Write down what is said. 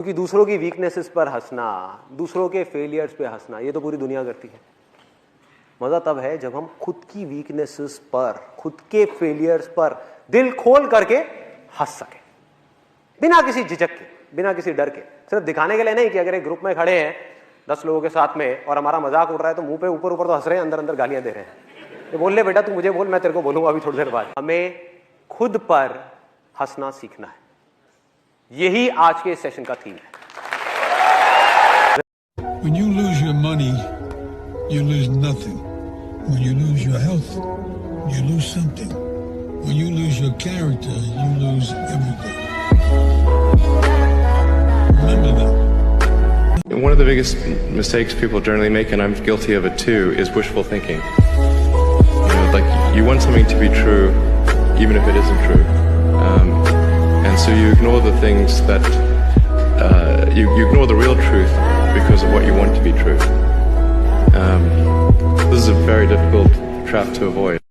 क्योंकि दूसरों की वीकनेसेस पर हंसना, दूसरों के फेलियर्स पे हंसना, ये तो पूरी दुनिया करती है। मजा तब है जब हम खुद की वीकनेसेस पर, खुद के फेलियर्स पर दिल खोल करके हंस सके, बिना किसी झिझक के, बिना किसी डर के। सिर्फ दिखाने के लिए नहीं कि अगर एक ग्रुप में खड़े हैं 10 लोगों के साथ में और हमारा मजाक उड़ रहा है तो मुंह पे ऊपर ऊपर तो हंस रहे हैं, अंदर अंदर गालियां दे रहे हैं। ये बोल ले बेटा, तू मुझे बोल, मैं तेरे को बोलूंगा अभी थोड़ी देर बाद। हमें खुद पर हंसना सीखना है, यही आज के सेशन का थीम है। When you lose your money, you lose nothing. When you lose your health, you lose something. When you lose your character, you lose everything. Remember that. One of the biggest mistakes people generally make, and I'm guilty of it too, is wishful thinking. Like you want something to be true, even if it isn't true. And so you ignore the things that, you ignore the real truth because of what you want to be true. This is a very difficult trap to avoid.